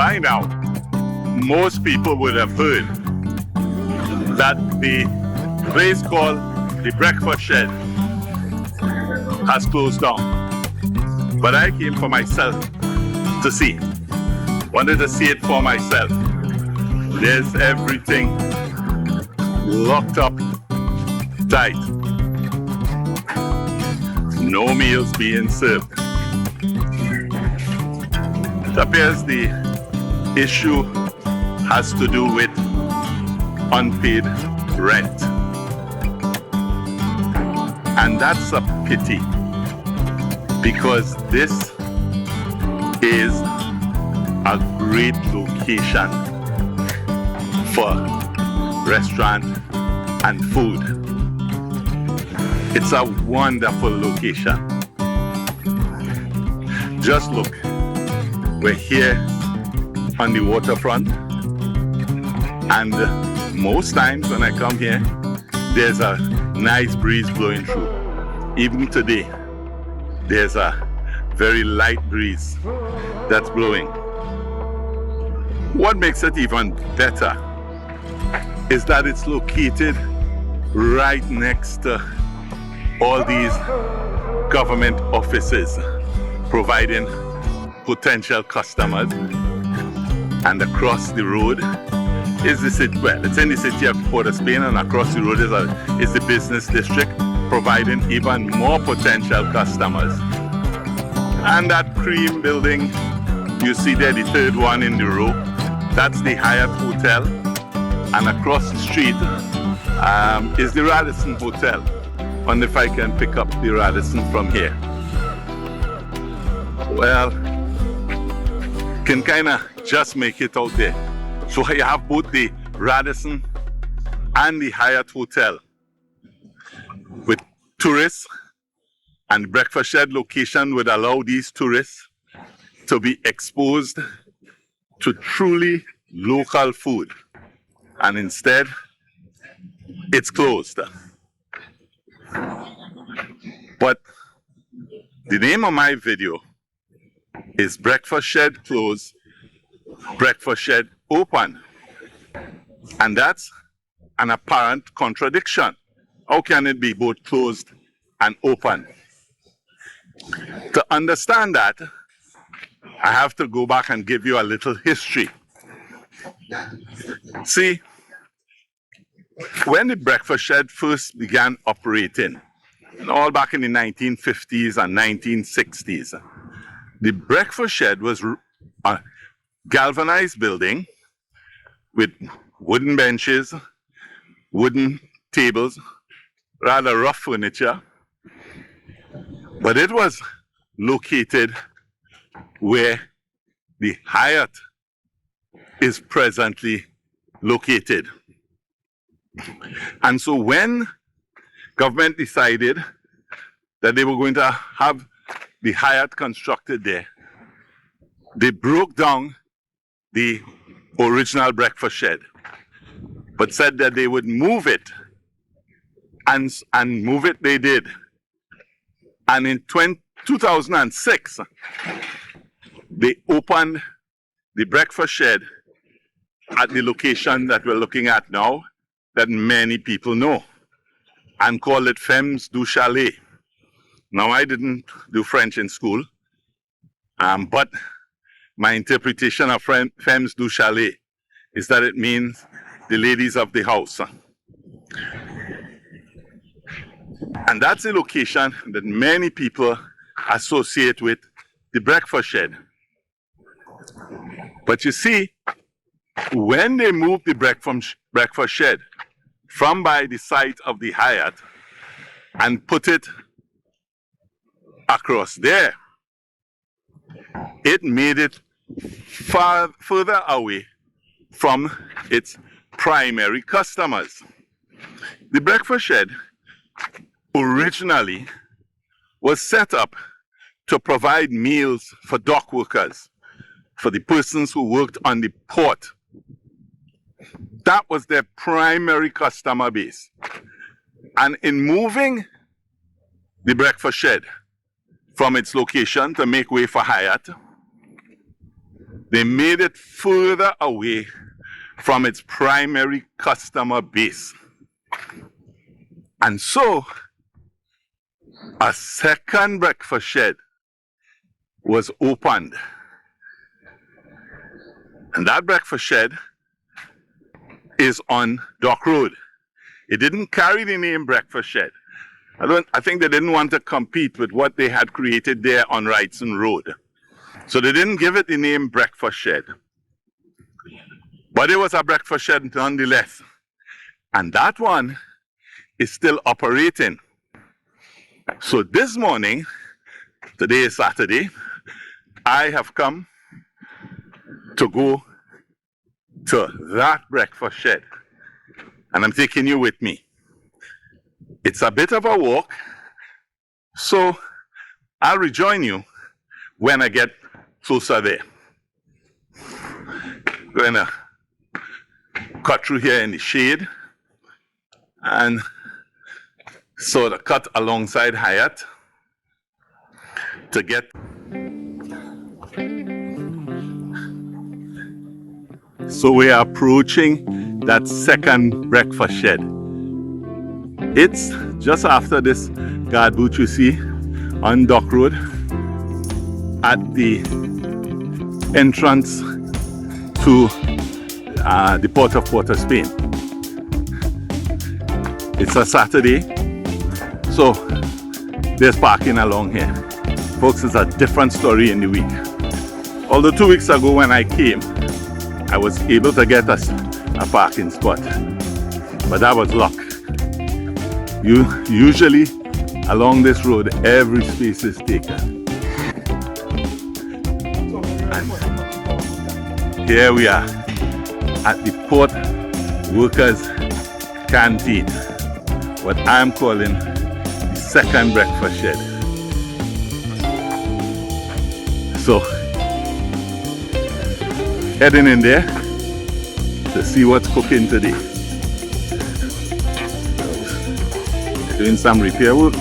By now, most people would have heard that the place called the Breakfast Shed has closed down. But I came for myself to see. Wanted to see it for myself. There's everything locked up tight. No meals being served. It appears the issue has to do with unpaid rent. And that's a pity, because this is a great location for restaurant and food. It's a wonderful location. Just look, we're here on the waterfront, and most times when I come here, there's a nice breeze blowing through. Even today, there's a very light breeze that's blowing. What makes it even better is that it's located right next to all these government offices providing potential customers. And across the road is the city, well, it's in the city of Port of Spain, and across the road is the business district providing even more potential customers. And that cream building, you see there, the third one in the row, that's the Hyatt Hotel. And across the street is the Radisson Hotel. I wonder if I can pick up the Radisson from here. Well, can kind of just make it out there. So you have both the Radisson and the Hyatt Hotel with tourists, and Breakfast Shed location would allow these tourists to be exposed to truly local food. And instead, it's closed. But the name of my video is Breakfast Shed Closed, Breakfast Shed Open. And that's an apparent contradiction. How can it be both closed and open? To understand that, I have to go back and give you a little history. See, when the Breakfast Shed first began operating, all back in the 1950s and 1960s, the Breakfast Shed was a galvanized building with wooden benches, wooden tables, rather rough furniture. But it was located where the Hyatt is presently located. And so when government decided that they were going to have the Hyatt constructed there, they broke down the original Breakfast Shed, but said that they would move it, and move it they did. And in 2006, they opened the Breakfast Shed at the location that we're looking at now, that many people know, and call it Femmes du Chalet. Now, I didn't do French in school, but my interpretation of Femmes du Chalet is that it means the ladies of the house. And that's a location that many people associate with the Breakfast Shed. But you see, when they moved the Breakfast Shed from by the site of the Hyatt and put it across there, it made it far further away from its primary customers. The Breakfast Shed originally was set up to provide meals for dock workers, for the persons who worked on the port. That was their primary customer base. And in moving the Breakfast Shed from its location to make way for Hyatt, they made it further away from its primary customer base. And so, a second breakfast shed was opened. And that breakfast shed is on Dock Road. It didn't carry the name breakfast shed. I think they didn't want to compete with what they had created there on Wrightson Road. So they didn't give it the name breakfast shed. But it was a breakfast shed nonetheless. And that one is still operating. So this morning, today is Saturday, I have come to go to that breakfast shed. And I'm taking you with me. It's a bit of a walk, so I'll rejoin you when I get closer there. Going to cut through here in the shade and sort of cut alongside Hyatt to get. So we are approaching that second breakfast shed. It's just after this guard booth you see on Dock Road at the entrance to the port of Spain. It's a Saturday, so there's parking along here. Folks, it's a different story in the week. Although 2 weeks ago when I came, I was able to get us a parking spot, but that was luck. Usually along this road, every space is taken. And here we are at the Port Workers Canteen, what I'm calling the second breakfast shed. So, heading in there to see what's cooking today. Doing some repair work.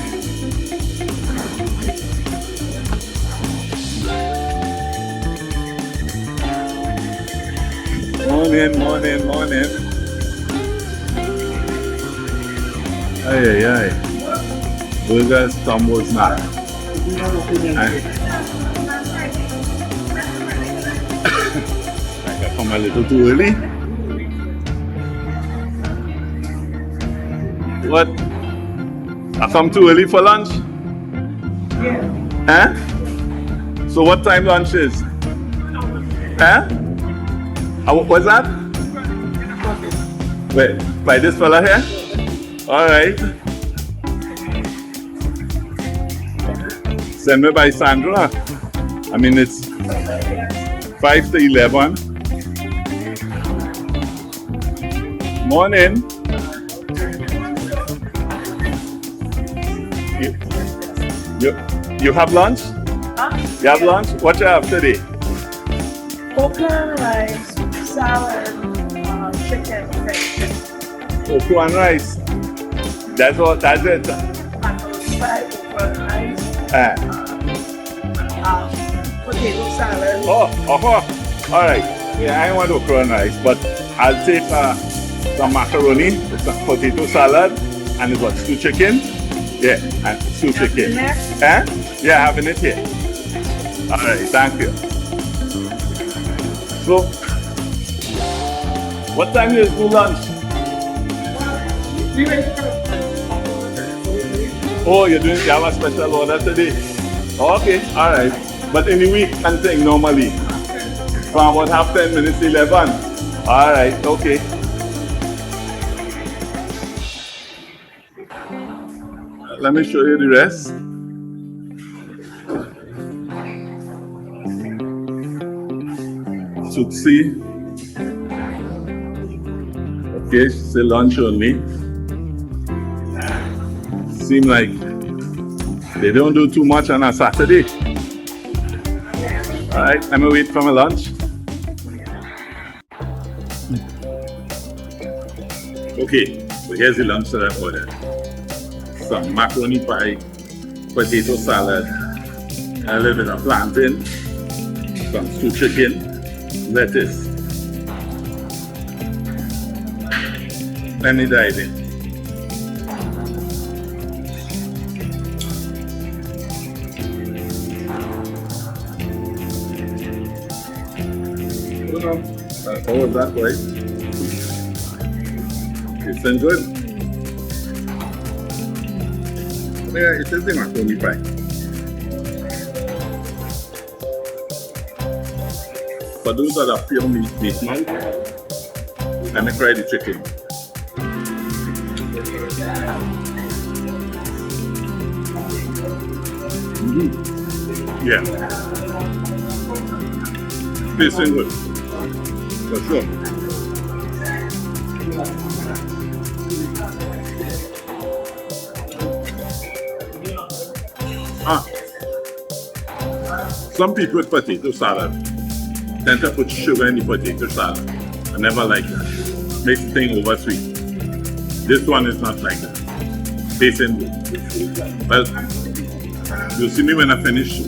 Morning. Ay. Burgers, combos now. I come a little too early. What? I come too early for lunch? Yeah. Huh? So what time lunch is? Huh? What was that? Wait, by this fella here? Alright. Send me by Sandra. I mean, it's 5 to 11. Morning. You have lunch? Huh? You have lunch? What you have today? Okra, rice, salad, chicken, fish. Okra and rice. That's it. Fried okra, rice, potato salad. Oh. Alright. Yeah, I want okra and rice, but I'll take some macaroni, some potato salad, and it's what, stew chicken? Yeah, and stew chicken. Huh? Yeah, having it here. Alright, thank you. So, what time is do lunch? Oh, you have a special order today? Okay, alright. But in the week and thing normally? From about half 10 minutes to 11? Alright, okay. Let me show you the rest. Tootsie. Okay, still lunch only. Seem like they don't do too much on a Saturday. Alright, let me wait for my lunch. Okay, so here's the lunch that I ordered. Some macaroni pie, potato salad, a little bit of plantain, some stew chicken, lettuce. Let me dive in. How was that, right? Tasting good? Yeah, it is in a totally fine. For those that are pure meat now, let me try the chicken. Yeah. Tasting good. For sure. Some people with potato salad tend to put sugar in the potato salad. I never like that. Makes the thing over sweet. This one is not like that. Tasting good. Well, you'll see me when I finish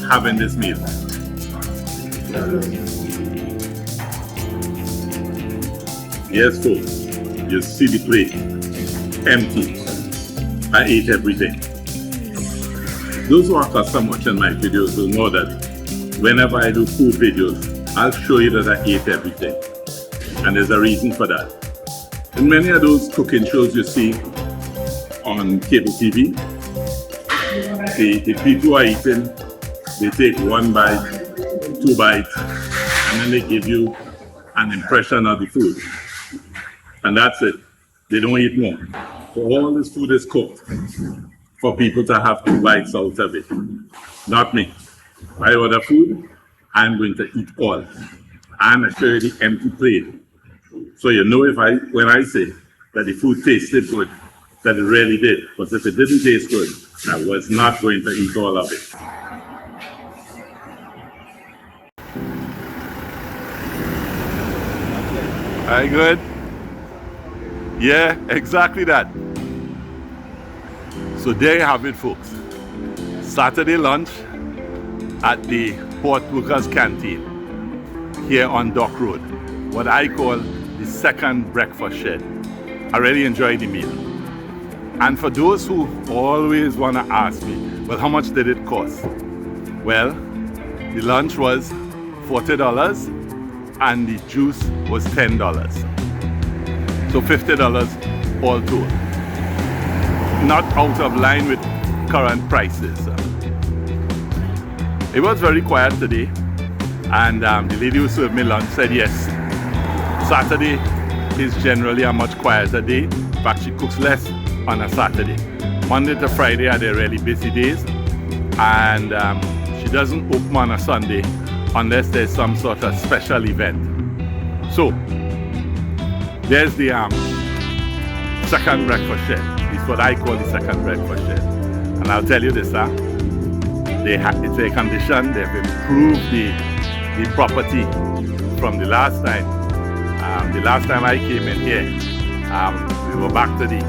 having this meal. Yes, folks, you see the plate empty. I ate everything. Those who are custom watching my videos will know that whenever I do food videos, I'll show you that I ate everything. And there's a reason for that. In many of those cooking shows you see on cable TV, the people are eating, they take 1 bite, 2 bites, and then they give you an impression of the food. And that's it. They don't eat more. So all this food is cooked for people to have 2 bites out of it. Not me. I order food, I'm going to eat all. And I show you the empty plate. So you know when I say that the food tasted good, that it really did. But if it didn't taste good, I was not going to eat all of it. Are you good? Yeah, exactly that. So there you have it, folks. Saturday lunch at the Port Workers Canteen here on Dock Road. What I call the second breakfast shed. I really enjoyed the meal. And for those who always want to ask me, well, how much did it cost? Well, the lunch was $40 and the juice was $10. So $50 all told. Not out of line with current prices. It was very quiet today, and the lady who served me lunch said yes, Saturday is generally a much quieter day. In fact, she cooks less on a Saturday. Monday to Friday are their really busy days, and she doesn't open on a Sunday unless there's some sort of special event. So there's the second breakfast shed. It's what I call the second breakfast shed. And I'll tell you this, it's air conditioned. They've improved the property from the last time. The last time I came in here, we were back to the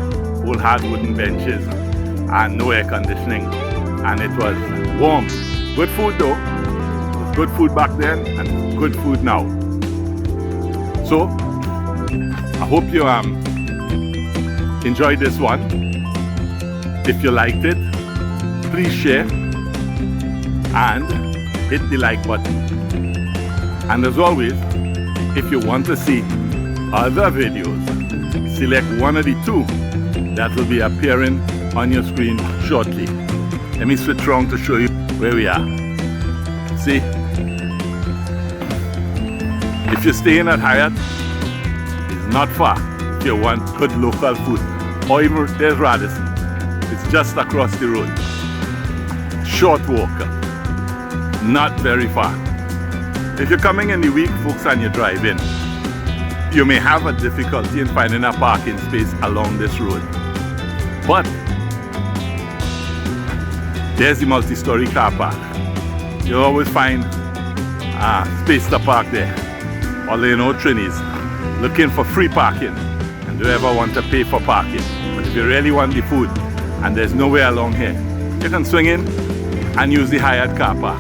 old hard wooden benches and no air conditioning, and it was warm. Good food though. It was good food back then and good food now. So I hope you enjoyed this one. If you liked it, please share and hit the like button. And as always, if you want to see other videos, select one of the 2 that will be appearing on your screen shortly. Let me switch around to show you where we are. See? If you're staying at Hyatt, it's not far if you want good local food. Or even there's Radisson. It's just across the road. Short walk. Not very far. If you're coming in the week, folks, and you drive in, you may have a difficulty in finding a parking space along this road. But there's the multi-story car park. You'll always find space to park there. Although you know Trinis looking for free parking and don't ever want to pay for parking. But if you really want the food and there's nowhere along here, you can swing in and use the Hyatt car park.